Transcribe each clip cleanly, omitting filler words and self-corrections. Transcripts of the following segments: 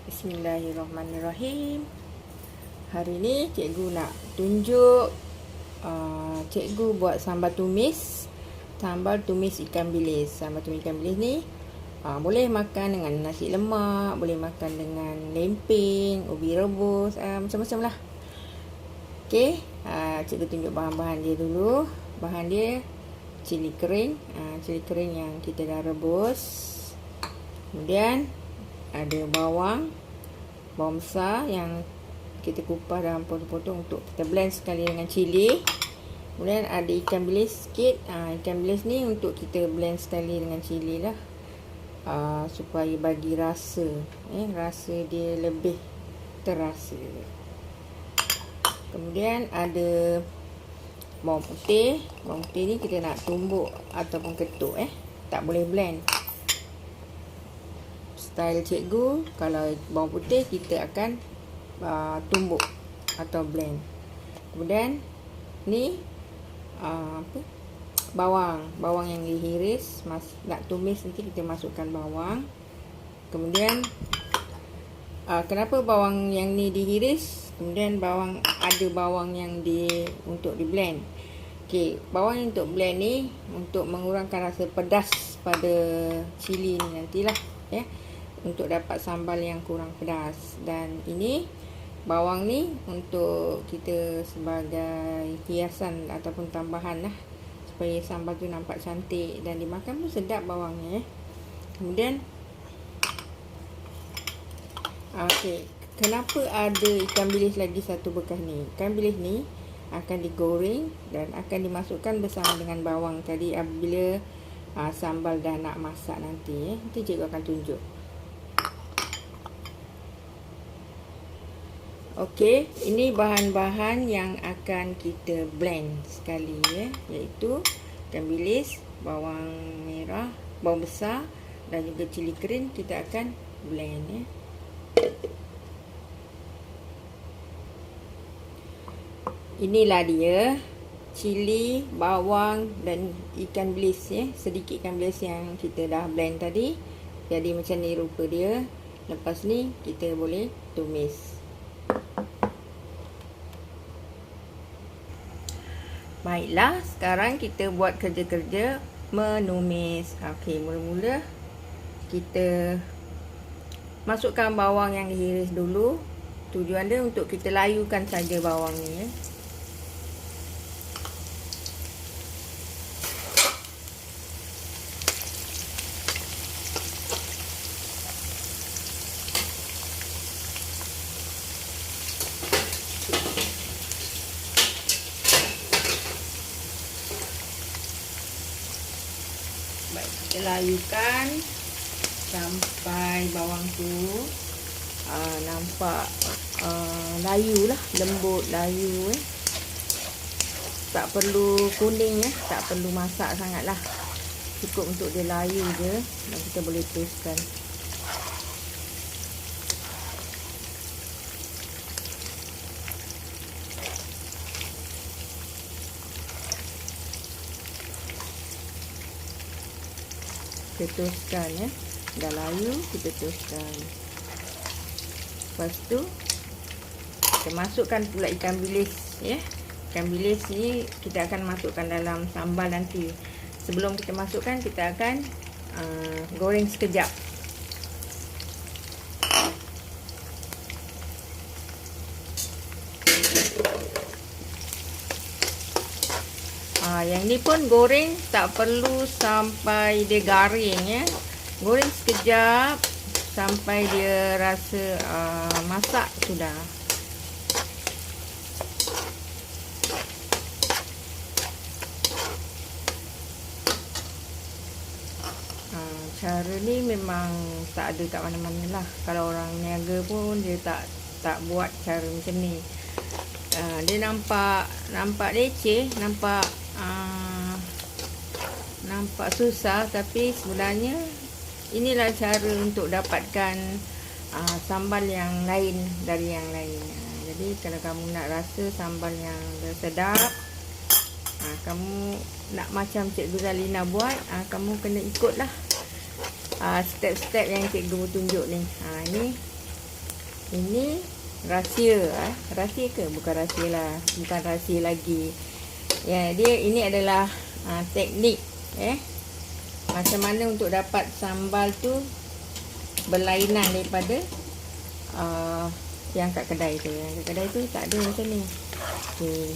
Bismillahirrahmanirrahim. Hari ni cikgu nak tunjuk cikgu buat sambal tumis. Sambal tumis ikan bilis. Sambal tumis ikan bilis ni boleh makan dengan nasi lemak, boleh makan dengan lempeng, ubi rebus, macam-macam lah. Okey, cikgu tunjuk bahan-bahan dia dulu. Bahan dia cili kering. Cili kering yang kita dah rebus. Kemudian ada bawang besar yang kita kupas dalam potong-potong untuk kita blend sekali dengan cili. Kemudian ada ikan bilis sikit. Ikan bilis ni untuk kita blend sekali dengan cili lah, supaya bagi rasa, rasa dia lebih terasa. Kemudian ada bawang putih. Bawang putih ni kita nak tumbuk ataupun ketuk, tak boleh blend. Style cikgu, kalau bawang putih kita akan tumbuk atau blend. Kemudian ni bawang yang dihiris. Nak tumis nanti kita masukkan bawang. Kemudian kenapa bawang yang ni dihiris, kemudian ada bawang yang untuk di blend. Okey, bawang yang untuk blend ni untuk mengurangkan rasa pedas pada cili ni nantilah, untuk dapat sambal yang kurang pedas. Dan ini bawang ni untuk kita sebagai hiasan ataupun tambahan lah, supaya sambal tu nampak cantik dan dimakan pun sedap bawangnya. Kemudian okey, kenapa ada ikan bilis lagi satu bekas ni? Ikan bilis ni akan digoreng dan akan dimasukkan bersama dengan bawang tadi apabila sambal dah nak masak nanti. Nanti cikgu akan tunjuk. Okey, ini bahan-bahan yang akan kita blend sekali, iaitu ikan bilis, bawang merah, bawang besar dan juga cili kering. Kita akan blend, Inilah dia cili, bawang dan ikan bilis, sedikit ikan bilis yang kita dah blend tadi. Jadi macam ni rupa dia. Lepas ni kita boleh tumis. Baiklah, sekarang kita buat kerja-kerja menumis. Okey, mula-mula kita masukkan bawang yang dihiris dulu. Tujuan dia untuk kita layukan saja bawang ni, Baik, kita layukan sampai bawang tu nampak layu lah, lembut, layu, tak perlu kuning, tak perlu masak sangat lah, cukup untuk dia layu je dan kita boleh teruskan. Kita teruskan, dah layu, kita teruskan. Lepas tu kita masukkan pula ikan bilis, Ikan bilis ni kita akan masukkan dalam sambal nanti. Sebelum kita masukkan, kita akan goreng sekejap. Yang ni pun goreng tak perlu sampai dia garing, Goreng sekejap sampai dia rasa masak sudah. Cara ni memang tak ada kat mana-mana lah. Kalau orang niaga pun dia tak buat cara macam ni. Dia nampak leceh, nampak susah, tapi sebenarnya inilah cara untuk dapatkan sambal yang lain dari yang lain. Jadi kalau kamu nak rasa sambal yang sedap, kamu nak macam Cikgu Zalina buat, kamu kena ikutlah step-step yang cikgu tunjuk ni. Ini Ini rahsia. Rahsia ke? Bukan rahsia lah. Bukan rahsia lagi. Ya, ini adalah teknik macam mana untuk dapat sambal tu berlainan daripada yang kat kedai tu. Yang kat kedai tu tak ada macam ni. Okay.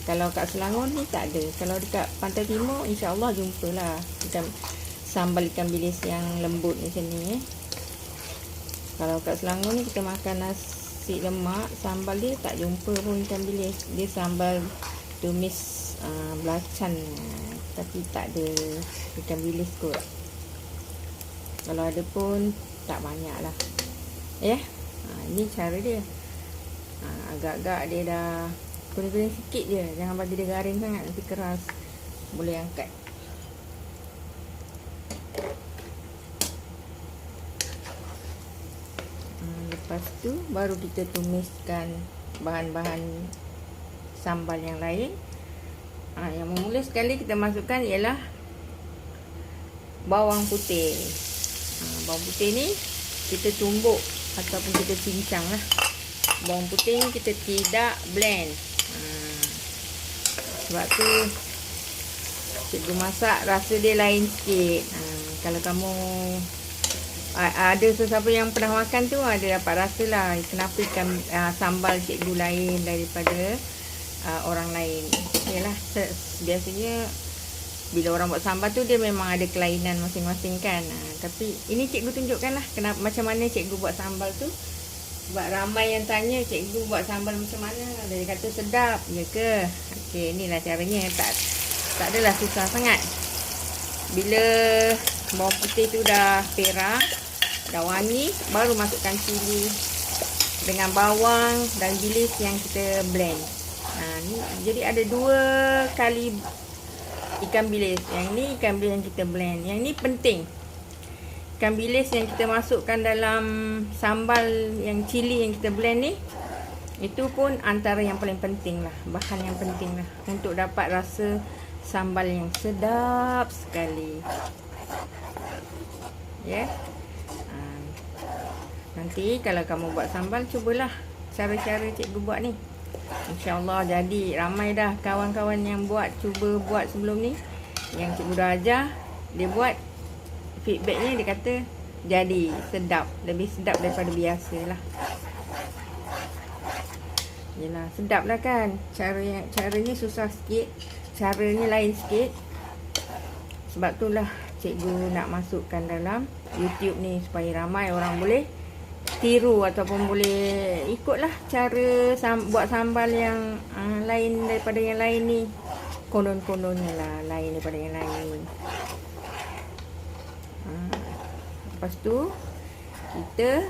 Kalau kat Selangor ni tak ada. Kalau dekat Pantai Timur insya-Allah jumpalah macam sambal ikan bilis yang lembut macam ni. Kalau kat Selangor ni kita makan nasi lemak, sambal dia tak jumpa pun ikan bilis. Dia sambal tumis belacan, tapi tak ada ikan bilis kot. Kalau ada pun tak banyak lah. Ini cara dia. Agak-agak dia dah kuning-kuning sikit je. Jangan bagi dia garing sangat, nanti keras. Boleh angkat. Lepas tu baru kita tumiskan bahan-bahan sambal yang lain. Yang mula sekali kita masukkan ialah bawang putih. Bawang putih ni kita tumbuk ataupun kita cincang lah. Bawang putih ni kita tidak blend. Sebab tu cikgu masak rasa dia lain sikit. Kalau kamu ada sesiapa yang pernah makan tu, ada dapat rasa lah kenapa ikan sambal cikgu lain daripada orang lain. Yalah, biasanya bila orang buat sambal tu dia memang ada kelainan masing-masing kan. Tapi ini cikgu tunjukkan lah kenapa, macam mana cikgu buat sambal tu. Sebab ramai yang tanya cikgu buat sambal macam mana. Dia kata sedap, ya ke? Okey, inilah caranya. Tak adalah susah sangat. Bila bawang putih tu dah perak, dah wangi, baru masukkan cili dengan bawang dan bilis yang kita blend. Ni jadi ada 2 kali ikan bilis. Yang ni ikan bilis yang kita blend. Yang ni penting. Ikan bilis yang kita masukkan dalam sambal yang cili yang kita blend ni, itu pun antara yang paling penting lah. Bahan yang penting lah untuk dapat rasa sambal yang sedap sekali. Nanti kalau kamu buat sambal, cubalah cara-cara cikgu buat ni. InsyaAllah jadi. Ramai dah kawan-kawan yang cuba buat sebelum ni. Yang cikgu dah ajar, dia buat, feedbacknya dia kata jadi sedap, lebih sedap daripada biasa lah. Yelah, sedap lah kan. Caranya susah sikit, caranya lain sikit. Sebab itulah cikgu nak masukkan dalam YouTube ni, supaya ramai orang boleh tiru ataupun boleh ikutlah cara buat sambal yang lain daripada yang lain ni. Konon-kononnya lah lain daripada yang lain. Lepas tu kita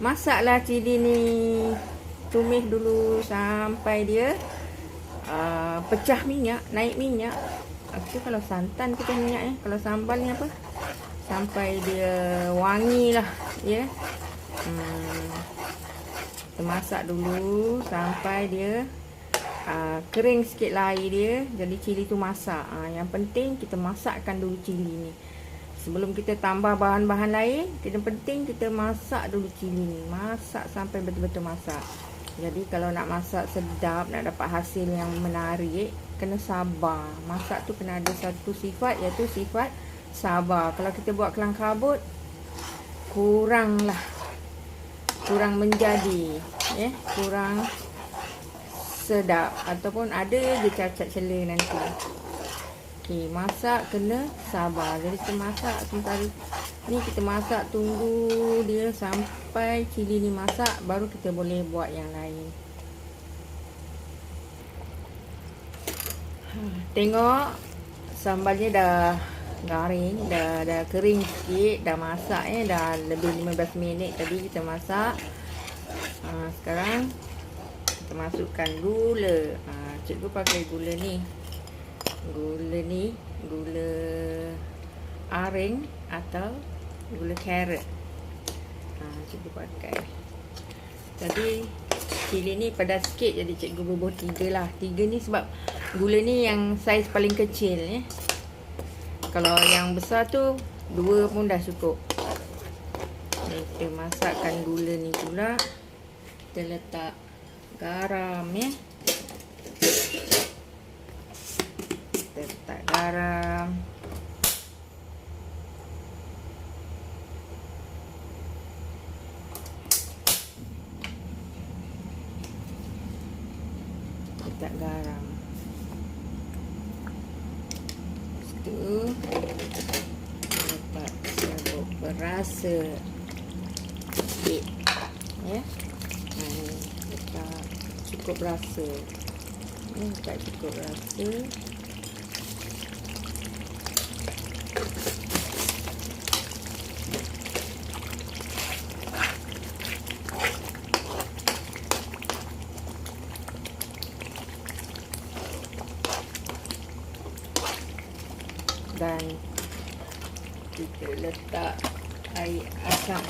masaklah cili ni, tumis dulu sampai dia pecah minyak, naik minyak. Itu kalau santan pecah minyak kalau sambal ni apa, sampai dia wangi lah kita masak dulu sampai dia kering sikit lah air dia, jadi cili tu masak. Yang penting kita masakkan dulu cili ni sebelum kita tambah bahan-bahan lain. Yang penting kita masak dulu cili ni, masak sampai betul-betul masak. Jadi kalau nak masak sedap, nak dapat hasil yang menarik, kena sabar. Masak tu kena ada satu sifat, iaitu sifat sabar. Kalau kita buat kelang kabut, kurang menjadi, kurang sedap, ataupun ada je cacat celah nanti. Okey, masak kena sabar. Jadi kita masak sementara ni, kita masak, tunggu dia sampai cili ni masak, baru kita boleh buat yang lain. Tengok sambalnya dah garing, dah kering sikit, dah masak dah lebih 15 minit tadi kita masak. Sekarang kita masukkan gula. Cikgu pakai gula ni. Gula aren atau gula carrot. Cikgu pakai. Tadi cili ni pedas sikit, jadi cikgu bubuh 3 lah. 3 ni sebab gula ni yang saiz paling kecil Kalau yang besar tu 2 pun dah cukup. Ni kita masakkan gula ni pula. Kita letak garam ya. Kita letak garam. Letak garam. Lepas tu letak serbuk berasa sikit ya. Ni letak cukup rasa. Ni letak cukup rasa. Dan kita letak air asam.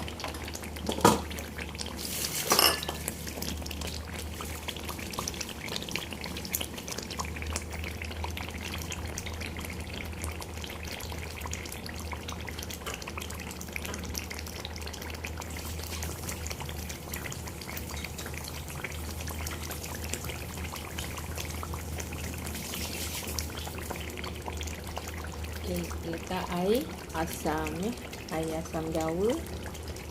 Letak air asam ya, air asam jawa.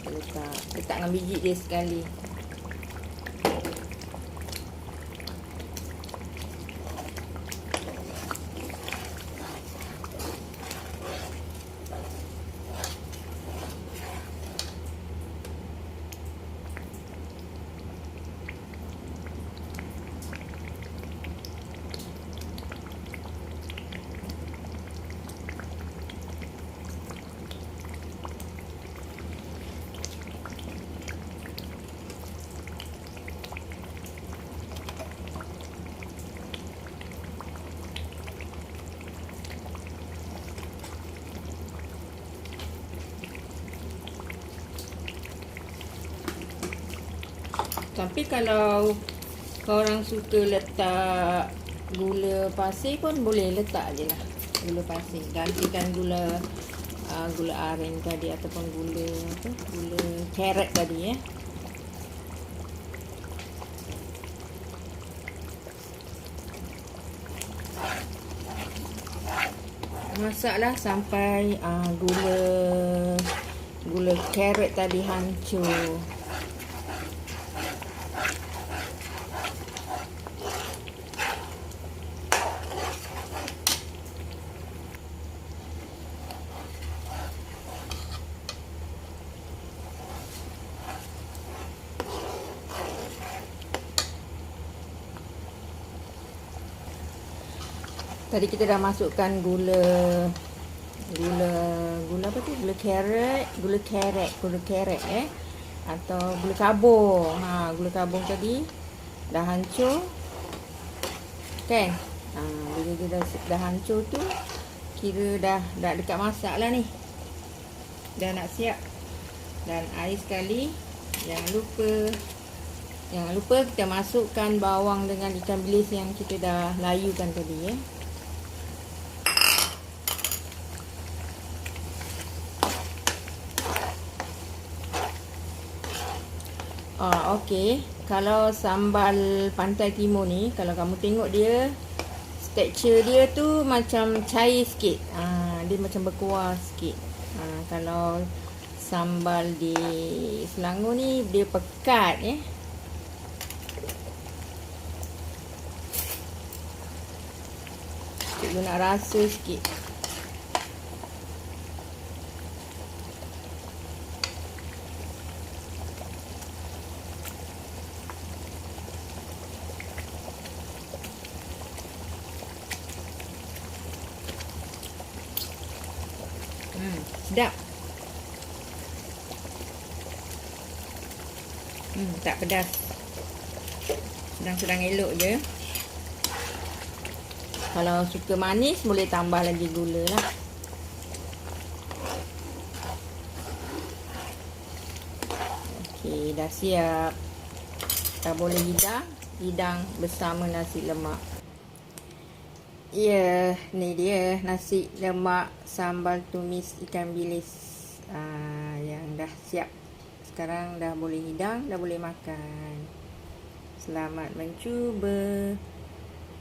Letak dengan biji dia sekali. Tapi kalau korang suka letak gula pasir pun boleh letak je lah gula pasir. Gantikan gula aren tadi ataupun gula carrot tadi ya. Masaklah sampai gula carrot tadi hancur. Tadi kita dah masukkan gula apa tu? Gula carrot atau gula kabung. Gula kabung tadi dah hancur. Kan? Bila dia dah hancur tu kira dah dekat masak lah ni. Dah nak siap. Dan air sekali. Jangan lupa kita masukkan bawang dengan ikan bilis yang kita dah layukan tadi ya. Okey. Kalau sambal Pantai Timur ni, kalau kamu tengok dia, tekstur dia tu macam cair sikit. Dia macam berkuah sikit. Kalau sambal di Selangor ni, dia pekat ya. Cikgu nak rasa sikit. Sedap. Tak pedas. Sedang-sedang elok je. Kalau suka manis boleh tambah lagi gula lah. Okey, dah siap. Dah boleh hidang bersama nasi lemak. Ya, ni dia nasi lemak sambal tumis ikan bilis yang dah siap. sekarang dah boleh hidang, dah boleh makan. Selamat mencuba.